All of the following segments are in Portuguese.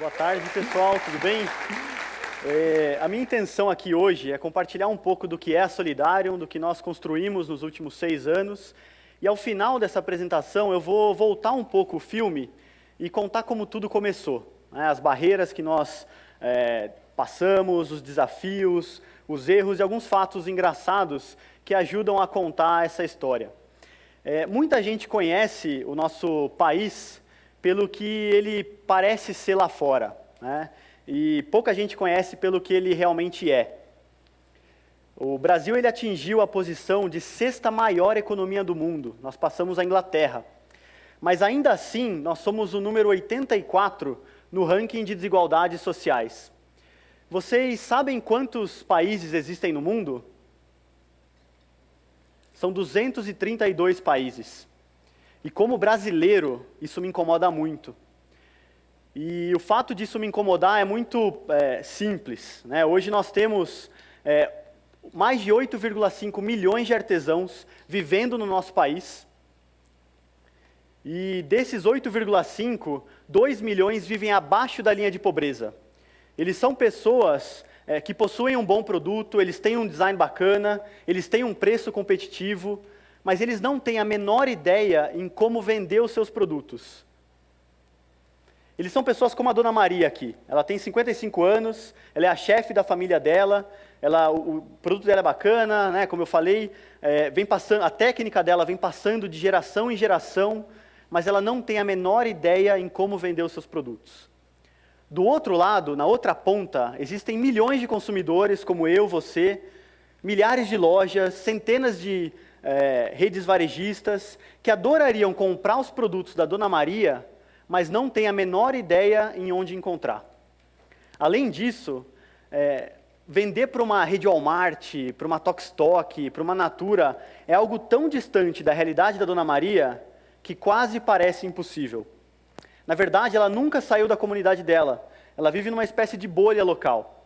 Boa tarde, pessoal, tudo bem? A minha intenção aqui hoje é compartilhar um pouco do que é a Solidarium, do que nós construímos nos últimos 6 anos. E ao final dessa apresentação eu vou voltar um pouco o filme e contar como tudo começou, né? As barreiras que nós passamos, os desafios, os erros e alguns fatos engraçados que ajudam a contar essa história. Muita gente conhece o nosso país pelo que ele parece ser lá fora, né? E pouca gente conhece pelo que ele realmente é. O Brasil ele atingiu a posição de 6ª maior economia do mundo, nós passamos a Inglaterra. Mas ainda assim, nós somos o número 84 no ranking de desigualdades sociais. Vocês sabem quantos países existem no mundo? São 232 países. E como brasileiro, isso me incomoda muito. E o fato disso me incomodar é muito simples, né? Hoje nós temos mais de 8,5 milhões de artesãos vivendo no nosso país. E desses 8,5, 2 milhões vivem abaixo da linha de pobreza. Eles são pessoas que possuem um bom produto, eles têm um design bacana, eles têm um preço competitivo, mas eles não têm a menor ideia em como vender os seus produtos. Eles são pessoas como a Dona Maria aqui. Ela tem 55 anos, ela é a chefe da família dela, o produto dela é bacana, né? Como eu falei, a técnica dela vem passando de geração em geração, mas ela não tem a menor ideia em como vender os seus produtos. Do outro lado, na outra ponta, existem milhões de consumidores, como eu, você, milhares de lojas, centenas de redes varejistas, que adorariam comprar os produtos da Dona Maria, mas não têm a menor ideia em onde encontrar. Além disso, vender para uma rede Walmart, para uma Tokstok, para uma Natura, é algo tão distante da realidade da Dona Maria, que quase parece impossível. Na verdade, ela nunca saiu da comunidade dela, ela vive numa espécie de bolha local.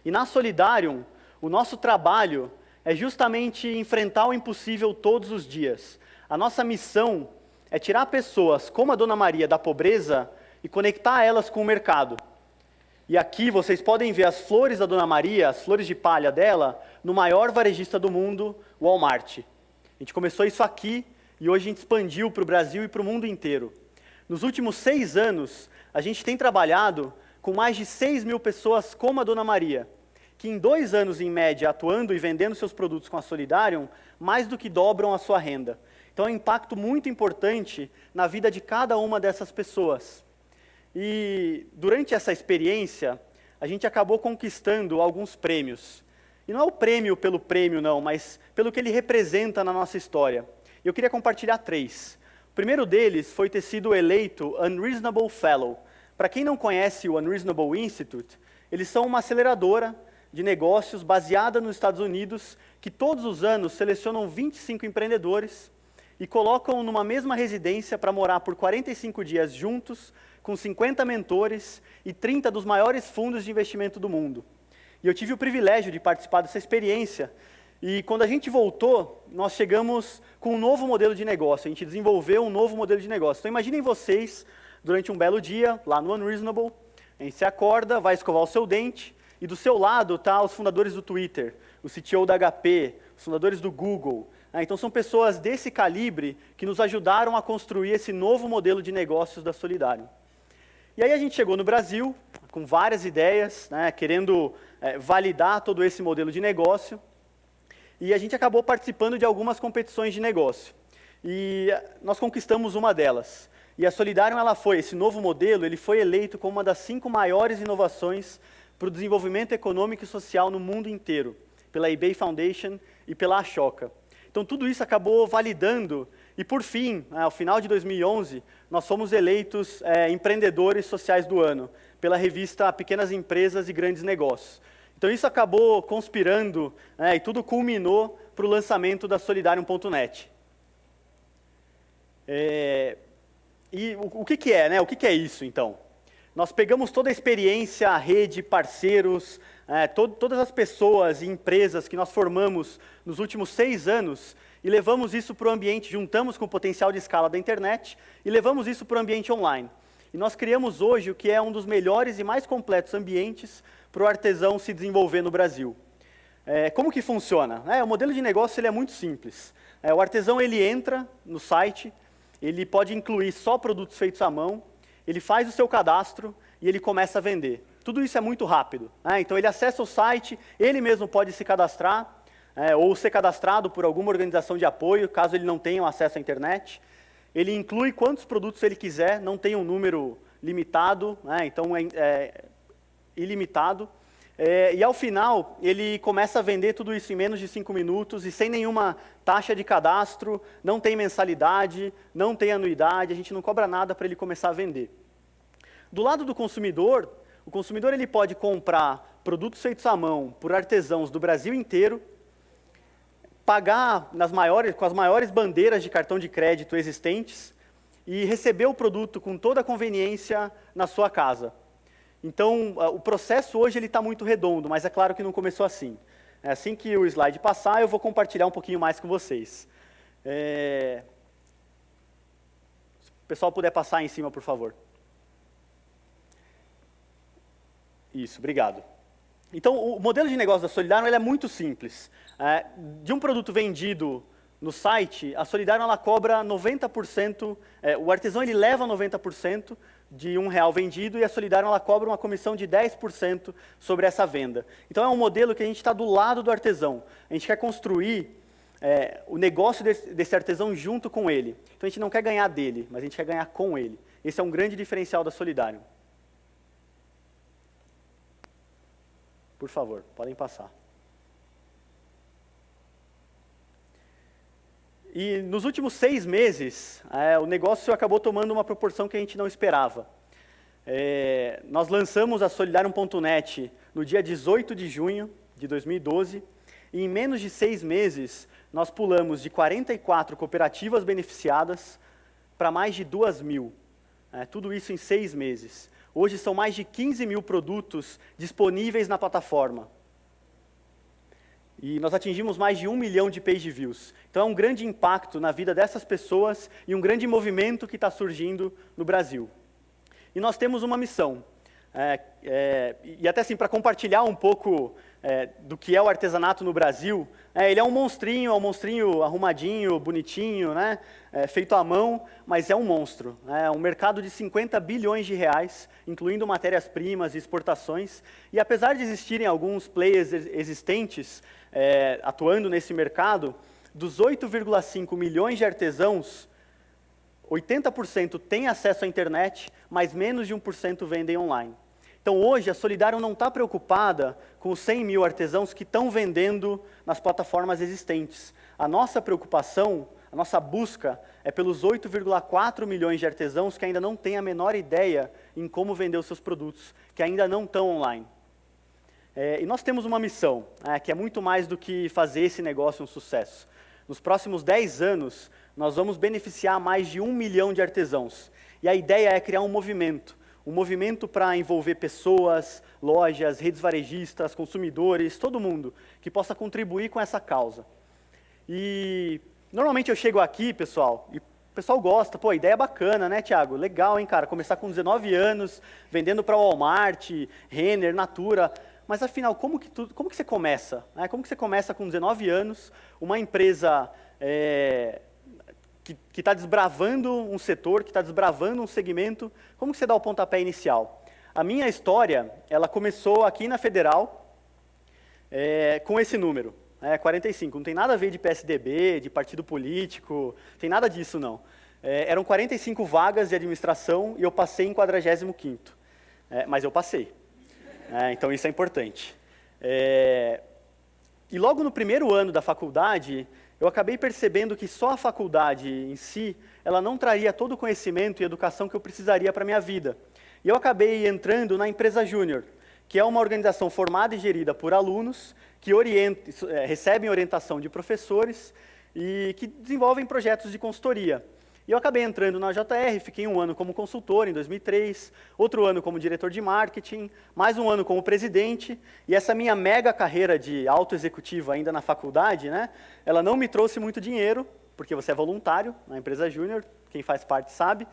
E na Solidarium, o nosso trabalho é justamente enfrentar o impossível todos os dias. A nossa missão é tirar pessoas como a Dona Maria da pobreza e conectar elas com o mercado. E aqui vocês podem ver as flores da Dona Maria, as flores de palha dela, no maior varejista do mundo, o Walmart. A gente começou isso aqui e hoje a gente expandiu para o Brasil e para o mundo inteiro. Nos últimos 6 anos, a gente tem trabalhado com mais de 6 mil pessoas como a Dona Maria, que em 2 anos, em média, atuando e vendendo seus produtos com a Solidarium, mais do que dobram a sua renda. Então é um impacto muito importante na vida de cada uma dessas pessoas. E durante essa experiência, a gente acabou conquistando alguns prêmios. E não é o prêmio pelo prêmio, não, mas pelo que ele representa na nossa história. Eu queria compartilhar 3. O primeiro deles foi ter sido eleito Unreasonable Fellow. Para quem não conhece o Unreasonable Institute, eles são uma aceleradora de negócios baseada nos Estados Unidos, que todos os anos selecionam 25 empreendedores e colocam numa mesma residência para morar por 45 dias juntos, com 50 mentores e 30 dos maiores fundos de investimento do mundo. E eu tive o privilégio de participar dessa experiência, e quando a gente voltou, nós chegamos com um novo modelo de negócio, a gente desenvolveu um novo modelo de negócio. Então imaginem vocês, durante um belo dia, lá no Unreasonable, a gente se acorda, vai escovar o seu dente, e do seu lado tá os fundadores do Twitter, o CTO da HP, os fundadores do Google. Então são pessoas desse calibre que nos ajudaram a construir esse novo modelo de negócios da Solidarium. E aí a gente chegou no Brasil, com várias ideias, né, querendo validar todo esse modelo de negócio, e a gente acabou participando de algumas competições de negócio. E nós conquistamos uma delas. E a Solidarium, esse novo modelo, ele foi eleito como uma das 5 maiores inovações para o desenvolvimento econômico e social no mundo inteiro, pela eBay Foundation e pela Ashoka. Então tudo isso acabou validando, e por fim, ao final de 2011, nós fomos eleitos empreendedores sociais do ano, pela revista Pequenas Empresas e Grandes Negócios. Então isso acabou conspirando, e tudo culminou para o lançamento da Solidarium.net. E o que é, né? O que é isso, então? Nós pegamos toda a experiência, a rede, parceiros, todas as pessoas e empresas que nós formamos nos últimos 6 anos e levamos isso para o ambiente, juntamos com o potencial de escala da internet e levamos isso para o ambiente online. E nós criamos hoje o que é um dos melhores e mais completos ambientes para o artesão se desenvolver no Brasil. Como que funciona? O modelo de negócio ele é muito simples. O artesão ele entra no site, ele pode incluir só produtos feitos à mão, ele faz o seu cadastro e ele começa a vender. Tudo isso é muito rápido. Então ele acessa o site, ele mesmo pode se cadastrar, ou ser cadastrado por alguma organização de apoio, caso ele não tenha acesso à internet. Ele inclui quantos produtos ele quiser, não tem um número limitado, então é ilimitado. E ao final, ele começa a vender tudo isso em menos de 5 minutos e sem nenhuma taxa de cadastro, não tem mensalidade, não tem anuidade, a gente não cobra nada para ele começar a vender. Do lado do consumidor, o consumidor ele pode comprar produtos feitos à mão por artesãos do Brasil inteiro, pagar com as maiores bandeiras de cartão de crédito existentes e receber o produto com toda a conveniência na sua casa. Então, o processo hoje está muito redondo, mas é claro que não começou assim. Assim que o slide passar, eu vou compartilhar um pouquinho mais com vocês. Se o pessoal puder passar em cima, por favor. Isso, obrigado. Então, o modelo de negócio da Solidário ele é muito simples. De um produto vendido no site, a Solidário ela cobra 90%, o artesão ele leva 90% de R$1 vendido e a Solidário ela cobra uma comissão de 10% sobre essa venda. Então, é um modelo que a gente está do lado do artesão. A gente quer construir o negócio desse artesão junto com ele. Então, a gente não quer ganhar dele, mas a gente quer ganhar com ele. Esse é um grande diferencial da Solidário. Por favor, podem passar. E nos últimos 6 meses, o negócio acabou tomando uma proporção que a gente não esperava. Nós lançamos a Solidarium.net no dia 18 de junho de 2012, e em menos de 6 meses, nós pulamos de 44 cooperativas beneficiadas para mais de 2.000. Tudo isso em 6 meses. Hoje são mais de 15 mil produtos disponíveis na plataforma. E nós atingimos mais de 1 milhão de page views. Então é um grande impacto na vida dessas pessoas e um grande movimento que está surgindo no Brasil. E nós temos uma missão. E até assim, para compartilhar um pouco do que é o artesanato no Brasil, ele é um monstrinho arrumadinho, bonitinho, feito à mão, mas é um monstro. É um mercado de 50 bilhões de reais, incluindo matérias-primas e exportações. E apesar de existirem alguns players existentes atuando nesse mercado, dos 8,5 milhões de artesãos, 80% têm acesso à internet, mas menos de 1% vendem online. Então, hoje, a Solidário não está preocupada com os 100 mil artesãos que estão vendendo nas plataformas existentes. A nossa preocupação, a nossa busca é pelos 8,4 milhões de artesãos que ainda não têm a menor ideia em como vender os seus produtos, que ainda não estão online. E nós temos uma missão, que é muito mais do que fazer esse negócio um sucesso. Nos próximos 10 anos, nós vamos beneficiar mais de 1 milhão de artesãos. E a ideia é criar um movimento para envolver pessoas, lojas, redes varejistas, consumidores, todo mundo que possa contribuir com essa causa. E normalmente eu chego aqui, pessoal, e o pessoal gosta, a ideia é bacana, né, Thiago? Legal, hein, cara, começar com 19 anos, vendendo para Walmart, Renner, Natura. Mas afinal, como que você começa? Como que você começa com 19 anos, uma empresa que está desbravando um setor, que está desbravando um segmento, como que você dá o pontapé inicial? A minha história, ela começou aqui na Federal, com esse número, 45. Não tem nada a ver de PSDB, de partido político, tem nada disso não. Eram 45 vagas de administração e eu passei em 45º. Mas eu passei. Então isso é importante. E logo no primeiro ano da faculdade, eu acabei percebendo que só a faculdade em si, ela não traria todo o conhecimento e educação que eu precisaria para a minha vida. E eu acabei entrando na Empresa Júnior, que é uma organização formada e gerida por alunos, que recebem orientação de professores e que desenvolvem projetos de consultoria. E eu acabei entrando na JR, fiquei 1 ano como consultor, em 2003, outro ano como diretor de marketing, mais 1 ano como presidente, e essa minha mega carreira de alto executivo ainda na faculdade, ela não me trouxe muito dinheiro, porque você é voluntário na Empresa Júnior, quem faz parte sabe,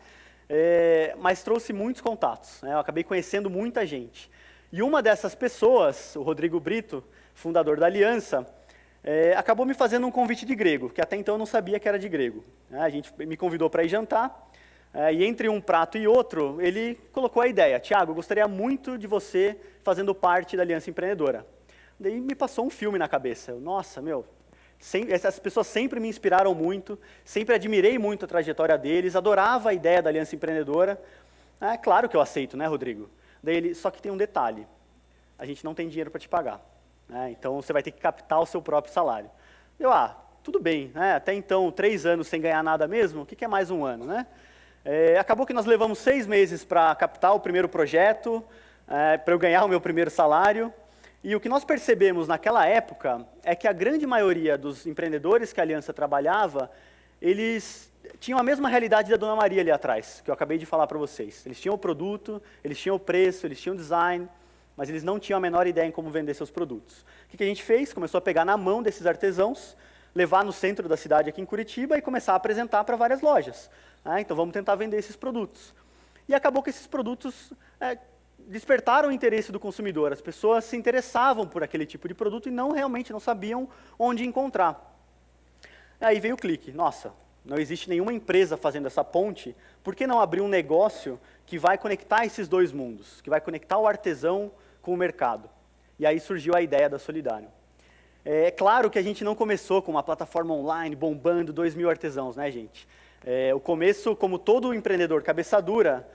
mas trouxe muitos contatos, né? Eu acabei conhecendo muita gente. E uma dessas pessoas, o Rodrigo Brito, fundador da Aliança, acabou me fazendo um convite de grego, que até então eu não sabia que era de grego. A gente me convidou para ir jantar, e entre um prato e outro, ele colocou a ideia: Tiago, eu gostaria muito de você fazendo parte da Aliança Empreendedora. Daí me passou um filme na cabeça. Nossa, essas pessoas sempre me inspiraram muito, sempre admirei muito a trajetória deles, adorava a ideia da Aliança Empreendedora. Claro que eu aceito, né, Rodrigo? Daí ele, só que tem um detalhe: a gente não tem dinheiro para te pagar. Então você vai ter que captar o seu próprio salário. Tudo bem, né? Até então 3 anos sem ganhar nada mesmo, o que é mais um ano, né? Acabou que nós levamos 6 meses para captar o primeiro projeto, para eu ganhar o meu primeiro salário. E o que nós percebemos naquela época é que a grande maioria dos empreendedores que a Aliança trabalhava, eles tinham a mesma realidade da Dona Maria ali atrás, que eu acabei de falar para vocês. Eles tinham o produto, eles tinham o preço, eles tinham o design, mas eles não tinham a menor ideia em como vender seus produtos. O que a gente fez? Começou a pegar na mão desses artesãos, levar no centro da cidade aqui em Curitiba e começar a apresentar para várias lojas. Então vamos tentar vender esses produtos. E acabou que esses produtos despertaram o interesse do consumidor. As pessoas se interessavam por aquele tipo de produto e realmente não sabiam onde encontrar. Aí veio o clique. Nossa, não existe nenhuma empresa fazendo essa ponte, por que não abrir um negócio que vai conectar esses dois mundos, que vai conectar o artesão com o mercado? E aí surgiu a ideia da Solidário. É claro que a gente não começou com uma plataforma online bombando 2.000 artesãos, né, gente? O começo, como todo empreendedor cabeça dura,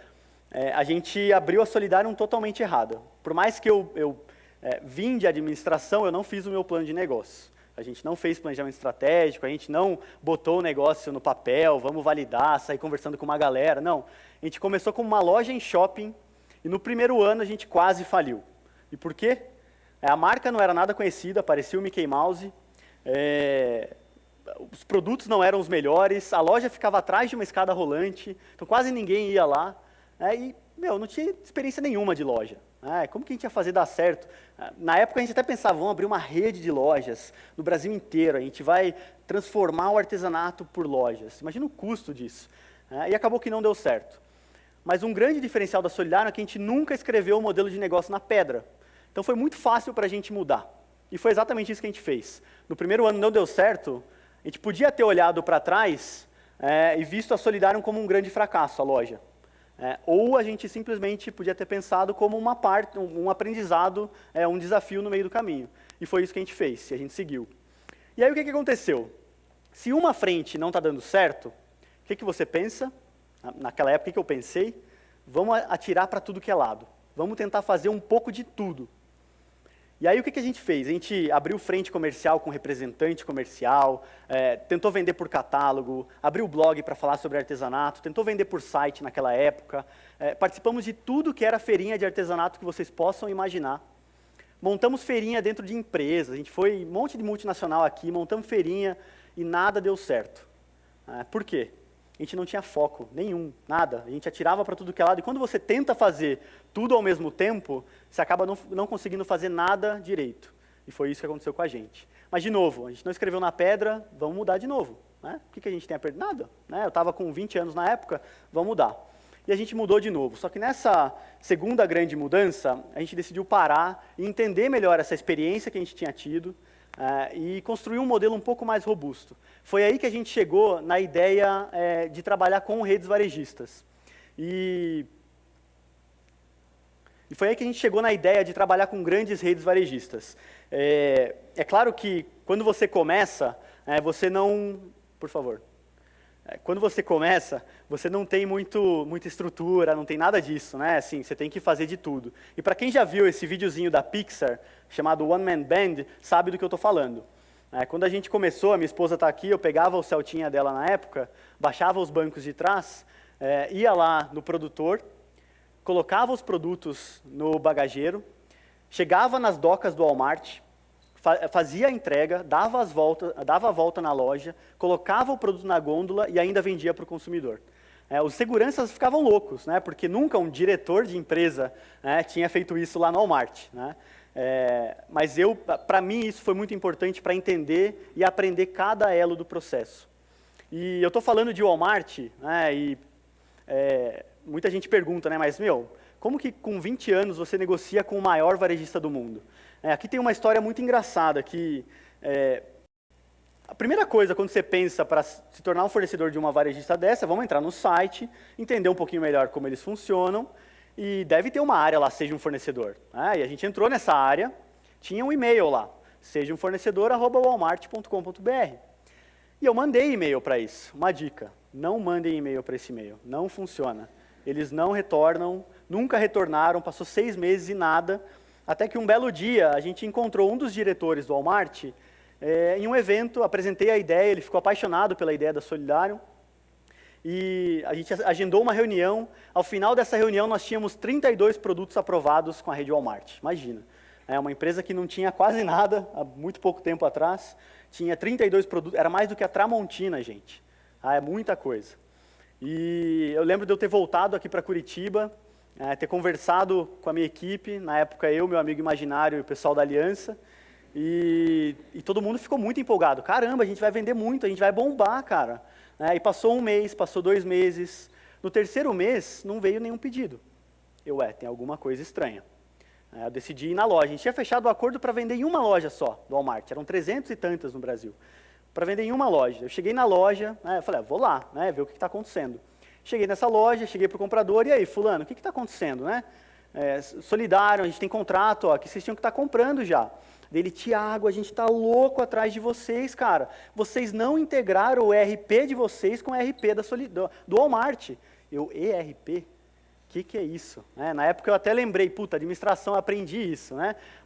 a gente abriu a Solidário totalmente errada. Por mais que eu vim de administração, eu não fiz o meu plano de negócio. A gente não fez planejamento estratégico, a gente não botou o negócio no papel, vamos validar, sair conversando com uma galera. Não, a gente começou como uma loja em shopping e no primeiro ano a gente quase faliu. E por quê? A marca não era nada conhecida, parecia o Mickey Mouse, os produtos não eram os melhores, a loja ficava atrás de uma escada rolante, então quase ninguém ia lá. Não tinha experiência nenhuma de loja. Como que a gente ia fazer dar certo? Na época a gente até pensava, vamos abrir uma rede de lojas no Brasil inteiro, a gente vai transformar o artesanato por lojas. Imagina o custo disso. E acabou que não deu certo. Mas um grande diferencial da Solidário é que a gente nunca escreveu o modelo de negócio na pedra. Então foi muito fácil para a gente mudar. E foi exatamente isso que a gente fez. No primeiro ano não deu certo, a gente podia ter olhado para trás e visto a Solidário como um grande fracasso, a loja. Ou a gente simplesmente podia ter pensado como uma parte, um aprendizado, um desafio no meio do caminho. E foi isso que a gente fez, e a gente seguiu. E aí o que aconteceu? Se uma frente não está dando certo, o que você pensa? Naquela época, o que eu pensei? Vamos atirar para tudo que é lado. Vamos tentar fazer um pouco de tudo. E aí o que a gente fez? A gente abriu frente comercial com representante comercial, tentou vender por catálogo, abriu blog para falar sobre artesanato, tentou vender por site naquela época, participamos de tudo que era feirinha de artesanato que vocês possam imaginar. Montamos feirinha dentro de empresas, a gente foi um monte de multinacional aqui, montamos feirinha e nada deu certo. Por quê? A gente não tinha foco nenhum, nada. A gente atirava para tudo que é lado. E quando você tenta fazer tudo ao mesmo tempo, você acaba não conseguindo fazer nada direito. E foi isso que aconteceu com a gente. Mas, de novo, a gente não escreveu na pedra, vamos mudar de novo. Né? O que a gente tem a perder? Nada. Né? Eu estava com 20 anos na época, vamos mudar. E a gente mudou de novo. Só que nessa segunda grande mudança, a gente decidiu parar e entender melhor essa experiência que a gente tinha tido, e construir um modelo um pouco mais robusto. Foi aí que a gente chegou na ideia de trabalhar com redes varejistas. E foi aí que a gente chegou na ideia de trabalhar com grandes redes varejistas. É claro que quando você começa, você não... Por favor. Quando você começa, você não tem muita estrutura, não tem nada disso, né? Assim, você tem que fazer de tudo. E para quem já viu esse videozinho da Pixar, chamado One Man Band, sabe do que eu estou falando. Quando a gente começou, a minha esposa está aqui, eu pegava o Celtinha dela na época, baixava os bancos de trás, ia lá no produtor, colocava os produtos no bagageiro, chegava nas docas do Walmart, fazia a entrega, dava a volta na loja, colocava o produto na gôndola e ainda vendia para o consumidor. Os seguranças ficavam loucos, né, porque nunca um diretor de empresa tinha feito isso lá no Walmart. Né? Mas para mim, isso foi muito importante para entender e aprender cada elo do processo. E eu estou falando de Walmart, e muita gente pergunta, né, mas, como que com 20 anos você negocia com o maior varejista do mundo? Aqui tem uma história muito engraçada, que a primeira coisa, quando você pensa para se tornar um fornecedor de uma varejista dessa, vamos entrar no site, entender um pouquinho melhor como eles funcionam, e deve ter uma área lá, seja um fornecedor. E a gente entrou nessa área, tinha um e-mail lá, sejaumfornecedor@walmart.com.br. E eu mandei e-mail para isso. Uma dica, não mandem e-mail para esse e-mail, não funciona. Eles não retornam, nunca retornaram, passou 6 meses e nada, até que um belo dia a gente encontrou um dos diretores do Walmart em um evento, apresentei a ideia, ele ficou apaixonado pela ideia da Solidário, e a gente agendou uma reunião. Ao final dessa reunião nós tínhamos 32 produtos aprovados com a rede Walmart, imagina. Uma empresa que não tinha quase nada, há muito pouco tempo atrás, tinha 32 produtos, era mais do que a Tramontina, gente. É muita coisa. E eu lembro de eu ter voltado aqui para Curitiba, ter conversado com a minha equipe, na época eu, meu amigo imaginário e o pessoal da Aliança, e todo mundo ficou muito empolgado. Caramba, a gente vai vender muito, a gente vai bombar, cara. E passou 1 mês, passou 2 meses. No 3º mês, não veio nenhum pedido. Tem alguma coisa estranha. Eu decidi ir na loja. A gente tinha fechado o acordo para vender em uma loja só, do Walmart. Eram 300 e tantas no Brasil. Para vender em uma loja. Eu cheguei na loja, eu falei, vou lá, ver o que está acontecendo. Cheguei nessa loja, cheguei para o comprador, e aí, fulano, o que está acontecendo, Solidário, a gente tem contrato, que vocês tinham que estar comprando já. Dele, Tiago, a gente está louco atrás de vocês, cara. Vocês não integraram o ERP de vocês com o ERP do Walmart. ERP? O que é isso? Na época eu até lembrei, administração, aprendi isso,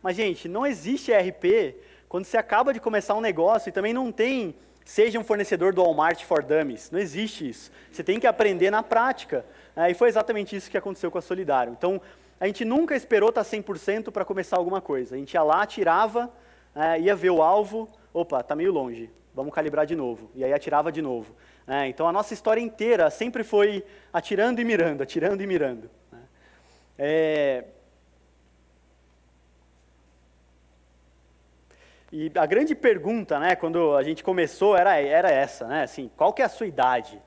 Mas, gente, não existe ERP quando você acaba de começar um negócio e também não tem, seja um fornecedor do Walmart for Dummies. Não existe isso. Você tem que aprender na prática. E foi exatamente isso que aconteceu com a Solidário. Então, a gente nunca esperou estar 100% para começar alguma coisa. A gente ia lá, atirava, ia ver o alvo, opa, está meio longe, vamos calibrar de novo. E aí atirava de novo. Então a nossa história inteira sempre foi atirando e mirando, atirando e mirando. E a grande pergunta, quando a gente começou, era essa, assim, qual que é a sua idade?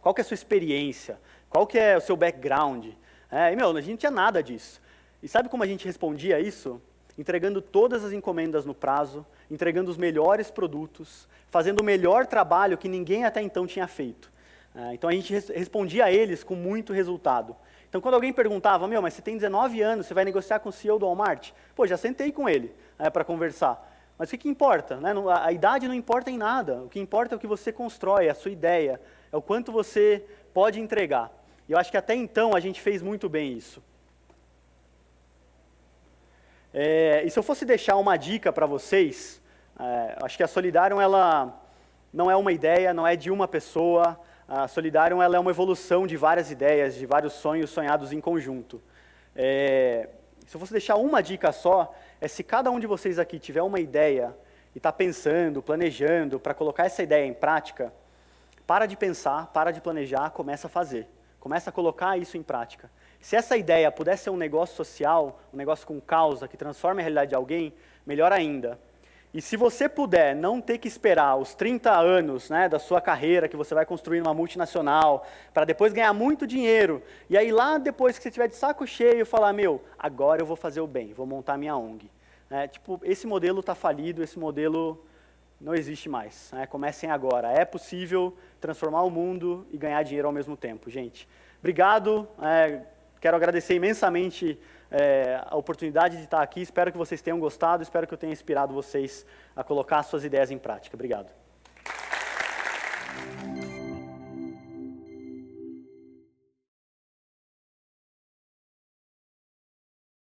Qual que é a sua experiência? Qual que é o seu background? A gente não tinha nada disso. E sabe como a gente respondia isso? Entregando todas as encomendas no prazo, entregando os melhores produtos, fazendo o melhor trabalho que ninguém até então tinha feito. Então a gente respondia a eles com muito resultado. Então quando alguém perguntava, mas você tem 19 anos, você vai negociar com o CEO do Walmart? Já sentei com ele para conversar. Mas o que importa? A idade não importa em nada. O que importa é o que você constrói, a sua ideia, é o quanto você pode entregar. E eu acho que até então a gente fez muito bem isso. E se eu fosse deixar uma dica para vocês, acho que a Solidário, ela não é uma ideia, não é de uma pessoa. A Solidário, ela é uma evolução de várias ideias, de vários sonhos sonhados em conjunto. Se eu fosse deixar uma dica só, se cada um de vocês aqui tiver uma ideia e está pensando, planejando para colocar essa ideia em prática, para de pensar, para de planejar, começa a fazer. Começa a colocar isso em prática. Se essa ideia pudesse ser um negócio social, um negócio com causa, que transforma a realidade de alguém, melhor ainda. E se você puder não ter que esperar os 30 anos da sua carreira, que você vai construir numa multinacional, para depois ganhar muito dinheiro, e aí lá depois que você estiver de saco cheio, falar, agora eu vou fazer o bem, vou montar minha ONG. Esse modelo está falido, esse modelo não existe mais. Comecem agora. É possível transformar o mundo e ganhar dinheiro ao mesmo tempo, gente. Obrigado. Quero agradecer imensamente a oportunidade de estar aqui. Espero que vocês tenham gostado. Espero que eu tenha inspirado vocês a colocar suas ideias em prática. Obrigado.